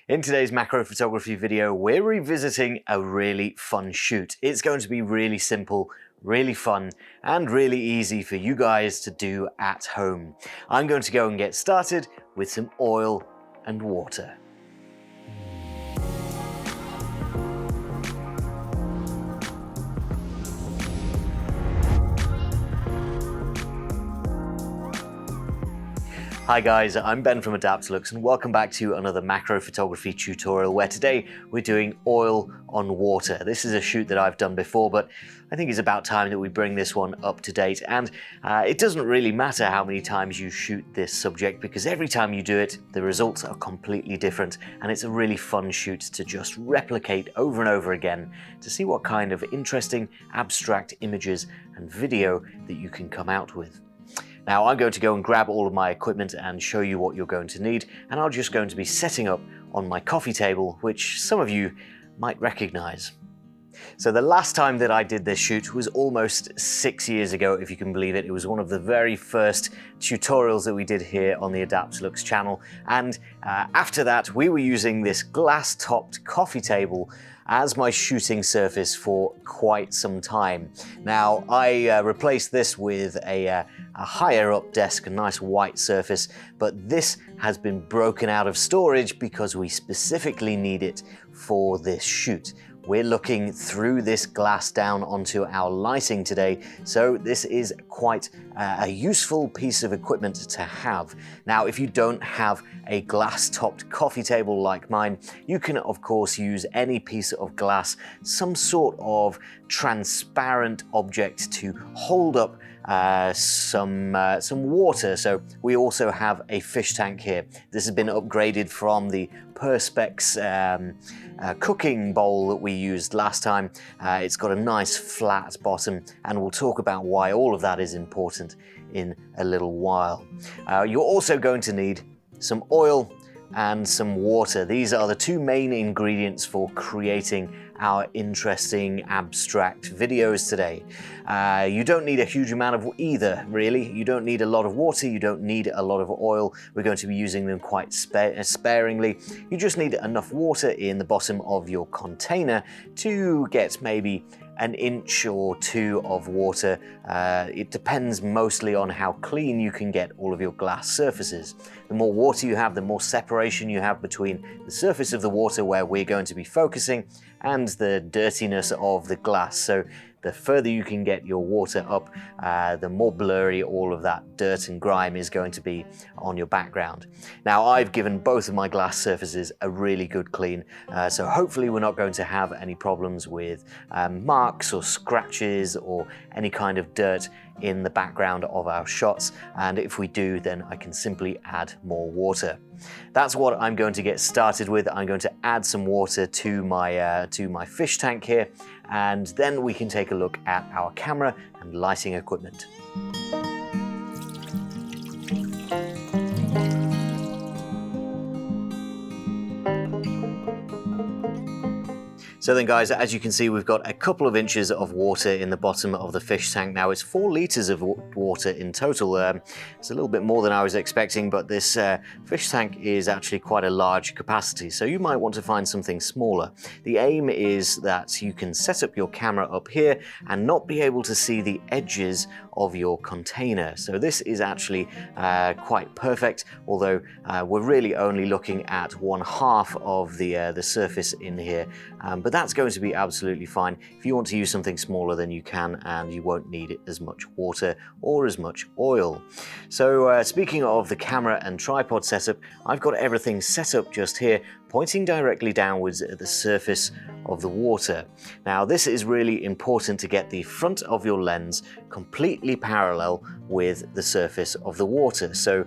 In today's macro photography video, we're revisiting a really fun shoot. It's going to be really simple, really fun, and really easy for you guys to do at home. I'm going to go and get started with some oil and water. Hi guys, I'm Ben from Adaptalux and welcome back to another macro photography tutorial where today we're doing oil on water. This is a shoot that I've done before, but I think it's about time that we bring this one up to date. And it doesn't really matter how many times you shoot this subject because every time you do it, the results are completely different and it's a really fun shoot to just replicate over and over again to see what kind of interesting abstract images and video that you can come out with. Now I'm going to go and grab all of my equipment and show you what you're going to need, and I'm just going to be setting up on my coffee table, which some of you might recognize. So the last time that I did this shoot was almost 6 years ago, if you can believe it. It was one of the very first tutorials that we did here on the Adaptalux channel, and after that we were using this glass-topped coffee table as my shooting surface for quite some time. Now I replaced this with a higher up desk, a nice white surface, but this has been broken out of storage because we specifically need it for this shoot. We're looking through this glass down onto our lighting today, so this is quite a useful piece of equipment to have. Now, if you don't have a glass-topped coffee table like mine, you can of course use any piece of glass, some sort of transparent object to hold up some water. So we also have a fish tank here. This has been upgraded from the Perspex cooking bowl that we used last time. It's got a nice flat bottom, and we'll talk about why all of that is important in a little while. You're also going to need some oil and some water. These are the two main ingredients for creating our interesting abstract videos today. You don't need a huge amount of either, really. You don't need a lot of water, you don't need a lot of oil. We're going to be using them quite sparingly. You just need enough water in the bottom of your container to get maybe an inch or two of water. It depends mostly on how clean you can get all of your glass surfaces. The more water you have, the more separation you have between the surface of the water where we're going to be focusing and the dirtiness of the glass. So the further you can get your water up, the more blurry all of that dirt and grime is going to be on your background. Now I've given both of my glass surfaces a really good clean, so hopefully we're not going to have any problems with marks or scratches or any kind of dirt in the background of our shots, and if we do, then I can simply add more water. That's what I'm going to get started with. I'm going to add some water to my fish tank here, and then we can take a look at our camera and lighting equipment. So then guys, as you can see, we've got a couple of inches of water in the bottom of the fish tank. Now it's 4 liters of water in total. It's a little bit more than I was expecting, but this fish tank is actually quite a large capacity, so you might want to find something smaller. The aim is that you can set up your camera up here and not be able to see the edges of your container. So this is actually quite perfect, although we're really only looking at 1/2 of the surface in here. But that's going to be absolutely fine. If you want to use something smaller, then you can, and you won't need as much water or as much oil. So speaking of the camera and tripod setup, I've got everything set up just here, pointing directly downwards at the surface of the water. Now this is really important to get the front of your lens completely parallel with the surface of the water. So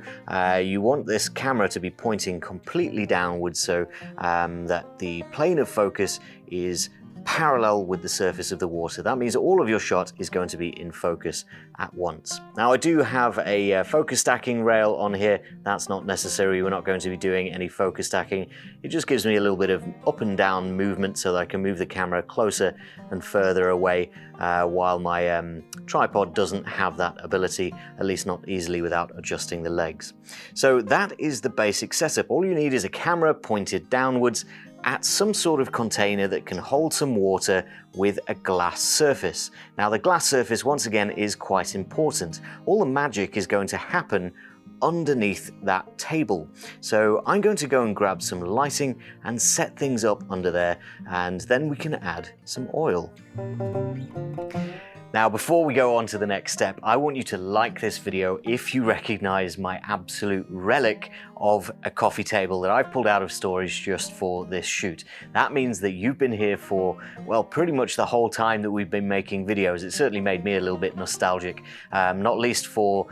you want this camera to be pointing completely downwards so that the plane of focus is parallel with the surface of the water. That means all of your shot is going to be in focus at once. Now I do have a focus stacking rail on here. That's not necessary. We're not going to be doing any focus stacking. It just gives me a little bit of up and down movement so that I can move the camera closer and further away while my tripod doesn't have that ability, at least not easily without adjusting the legs. So that is the basic setup. All you need is a camera pointed downwards at some sort of container that can hold some water with a glass surface. Now the glass surface, once again, is quite important. All the magic is going to happen underneath that table. So I'm going to go and grab some lighting and set things up under there, and then we can add some oil. Now, before we go on to the next step, I want you to like this video if you recognize my absolute relic of a coffee table that I've pulled out of storage just for this shoot. That means that you've been here for, well, pretty much the whole time that we've been making videos. It certainly made me a little bit nostalgic, not least for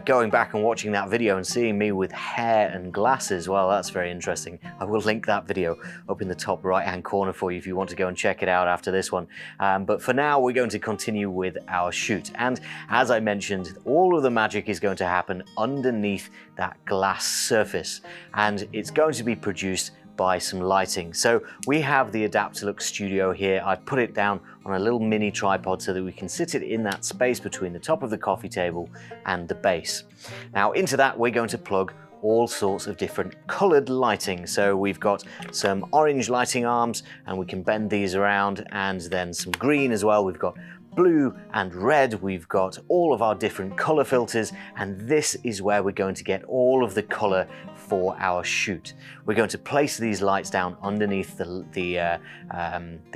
going back and watching that video and seeing me with hair and glasses. Well, that's very interesting. I will link that video up in the top right-hand corner for you if you want to go and check it out after this one. But for now, we're going to continue with our shoot. And as I mentioned, all of the magic is going to happen underneath that glass surface, and it's going to be produced by some lighting. So we have the Adaptalux studio here. I've put it down on a little mini tripod so that we can sit it in that space between the top of the coffee table and the base. Now into that we're going to plug all sorts of different colored lighting. So we've got some orange lighting arms and we can bend these around, and then some green as well. We've got blue and red, we've got all of our different color filters, and this is where we're going to get all of the color for our shoot. We're going to place these lights down underneath the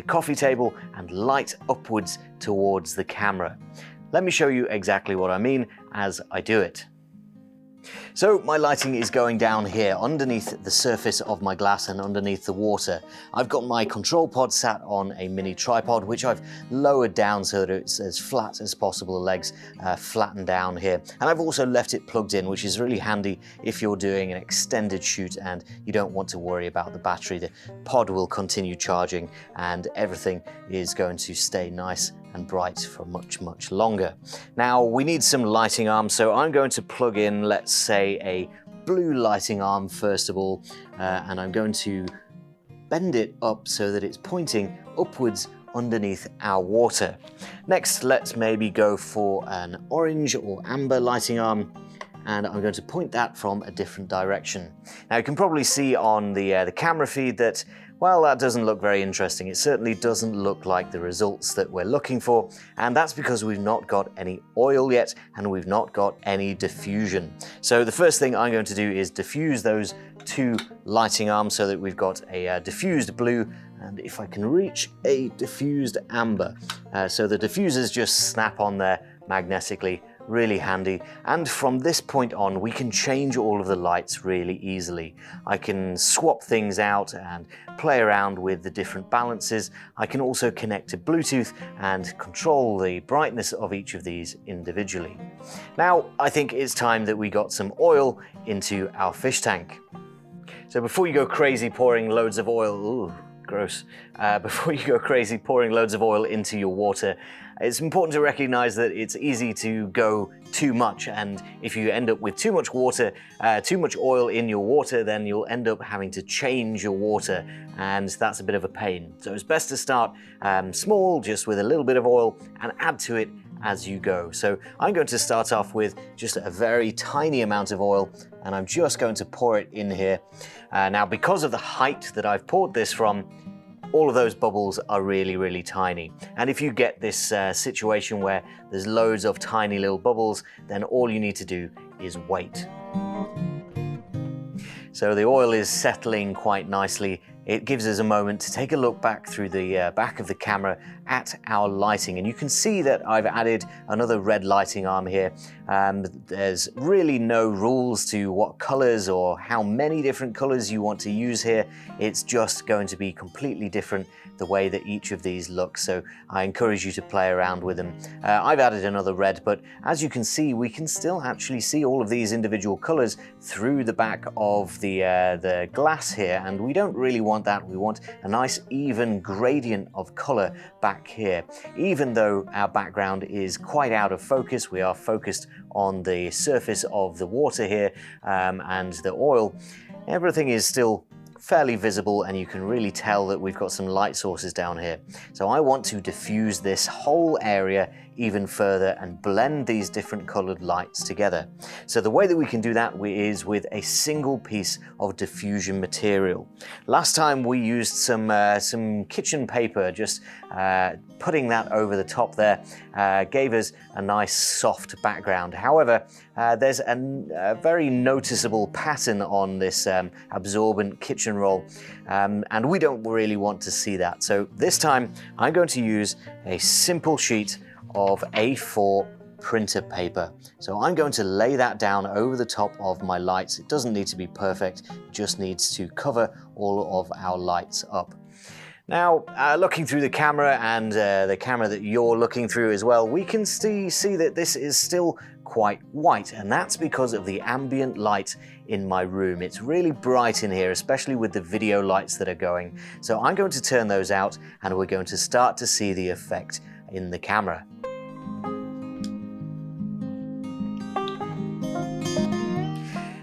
coffee table and light upwards towards the camera. Let me show you exactly what I mean as I do it. So my lighting is going down here underneath the surface of my glass and underneath the water. I've got my control pod sat on a mini tripod, which I've lowered down so that it's as flat as possible, the legs flattened down here. And I've also left it plugged in, which is really handy if you're doing an extended shoot and you don't want to worry about the battery. The pod will continue charging and everything is going to stay nice and bright for much, much longer. Now we need some lighting arms, so I'm going to plug in, let's say, a blue lighting arm first of all, and I'm going to bend it up so that it's pointing upwards underneath our water. Next, let's maybe go for an orange or amber lighting arm, and I'm going to point that from a different direction. Now you can probably see on the camera feed that, well, that doesn't look very interesting. It certainly doesn't look like the results that we're looking for, and that's because we've not got any oil yet and we've not got any diffusion. So the first thing I'm going to do is diffuse those two lighting arms so that we've got a diffused blue, and if I can reach a diffused amber. So the diffusers just snap on there magnetically, really handy. And from this point on, we can change all of the lights really easily. I can swap things out and play around with the different balances. I can also connect to Bluetooth and control the brightness of each of these individually. Now, I think it's time that we got some oil into our fish tank. So before you go crazy pouring loads of oil, ooh, gross. Before you go crazy pouring loads of oil into your water, it's important to recognize that it's easy to go too much, and if you end up with too much water, too much oil in your water, then you'll end up having to change your water, and that's a bit of a pain. So it's best to start small, just with a little bit of oil, and add to it as you go. So I'm going to start off with just a very tiny amount of oil, and I'm just going to pour it in here. Now, because of the height that I've poured this from, all of those bubbles are really, really tiny. And if you get this situation where there's loads of tiny little bubbles, then all you need to do is wait. So the oil is settling quite nicely. It gives us a moment to take a look back through the back of the camera at our lighting, and you can see that I've added another red lighting arm here. There's really no rules to what colors or how many different colors you want to use here. It's just going to be completely different the way that each of these look, so I encourage you to play around with them. I've added another red, but as you can see, we can still actually see all of these individual colors through the back of the glass here, and we don't really want want that. We want a nice even gradient of color back here. Even though our background is quite out of focus, we are focused on the surface of the water here and the oil, everything is still fairly visible, and you can really tell that we've got some light sources down here. So I want to diffuse this whole area even further and blend these different colored lights together. So the way that we can do that is with a single piece of diffusion material. Last time we used some kitchen paper, just putting that over the top there gave us a nice soft background. However, there's a very noticeable pattern on this absorbent kitchen roll, and we don't really want to see that. So this time I'm going to use a simple sheet of A4 printer paper. So I'm going to lay that down over the top of my lights. It doesn't need to be perfect, it just needs to cover all of our lights up. Now, looking through the camera and the camera that you're looking through as well, we can see that this is still quite white, and that's because of the ambient light in my room. It's really bright in here, especially with the video lights that are going. So I'm going to turn those out, and we're going to start to see the effect in the camera.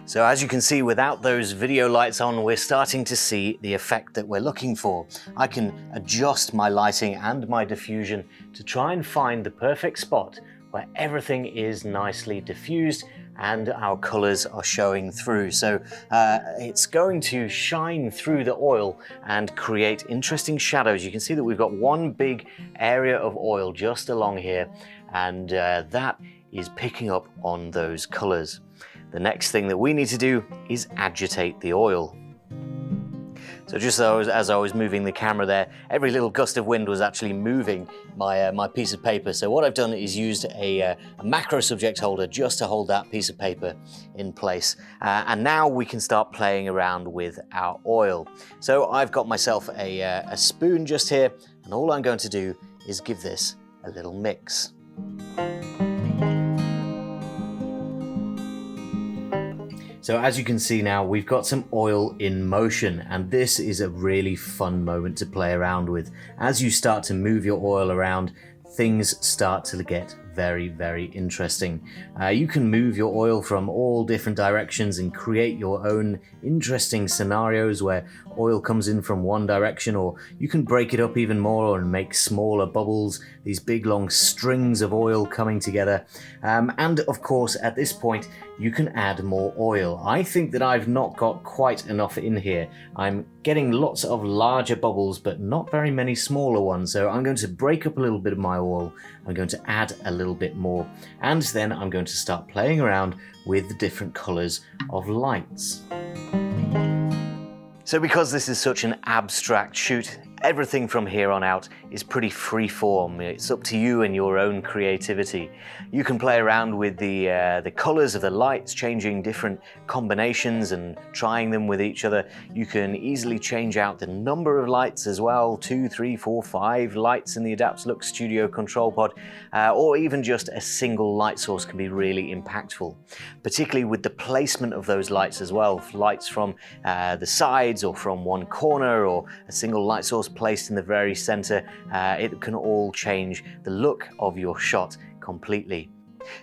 So as you can see, without those video lights on, we're starting to see the effect that we're looking for. I can adjust my lighting and my diffusion to try and find the perfect spot where everything is nicely diffused and our colors are showing through. So it's going to shine through the oil and create interesting shadows. You can see that we've got one big area of oil just along here, and that is picking up on those colors. The next thing that we need to do is agitate the oil. So just as I was moving the camera there, every little gust of wind was actually moving my piece of paper. So what I've done is used a macro subject holder just to hold that piece of paper in place. And now we can start playing around with our oil. So I've got myself a spoon just here, and all I'm going to do is give this a little mix. So as you can see now, we've got some oil in motion, and this is a really fun moment to play around with. As you start to move your oil around, things start to get very, very interesting. You can move your oil from all different directions and create your own interesting scenarios where oil comes in from one direction, or you can break it up even more and make smaller bubbles, these big long strings of oil coming together. And of course, at this point, you can add more oil. I think that I've not got quite enough in here. I'm getting lots of larger bubbles, but not very many smaller ones. So I'm going to break up a little bit of my oil. I'm going to add a little bit more, and then I'm going to start playing around with the different colors of lights. So because this is such an abstract shoot, everything from here on out is pretty free form. It's up to you and your own creativity. You can play around with the colors of the lights, changing different combinations and trying them with each other. You can easily change out the number of lights as well, 2, 3, 4, 5 lights in the Adaptalux Studio Control Pod, or even just a single light source can be really impactful, particularly with the placement of those lights as well. Lights from the sides or from one corner, or a single light source placed in the very center, it can all change the look of your shot completely.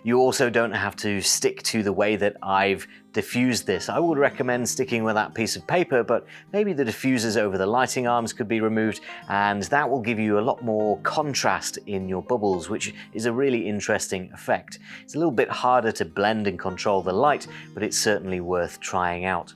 You also don't have to stick to the way that I've diffused this. I would recommend sticking with that piece of paper, but maybe the diffusers over the lighting arms could be removed, and that will give you a lot more contrast in your bubbles, which is a really interesting effect. It's a little bit harder to blend and control the light, but it's certainly worth trying out.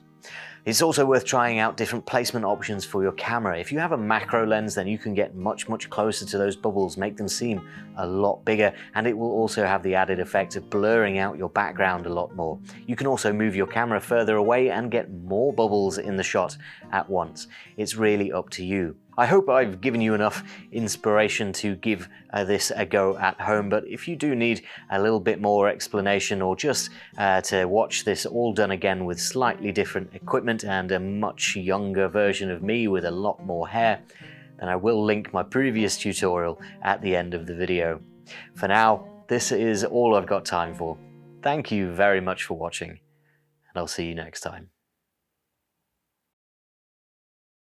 It's also worth trying out different placement options for your camera. If you have a macro lens, then you can get much closer to those bubbles, make them seem a lot bigger, and it will also have the added effect of blurring out your background a lot more. You can also move your camera further away and get more bubbles in the shot at once. It's really up to you. I hope I've given you enough inspiration to give this a go at home, but if you do need a little bit more explanation, or just to watch this all done again with slightly different equipment and a much younger version of me with a lot more hair, then I will link my previous tutorial at the end of the video. For now, this is all I've got time for. Thank you very much for watching, and I'll see you next time.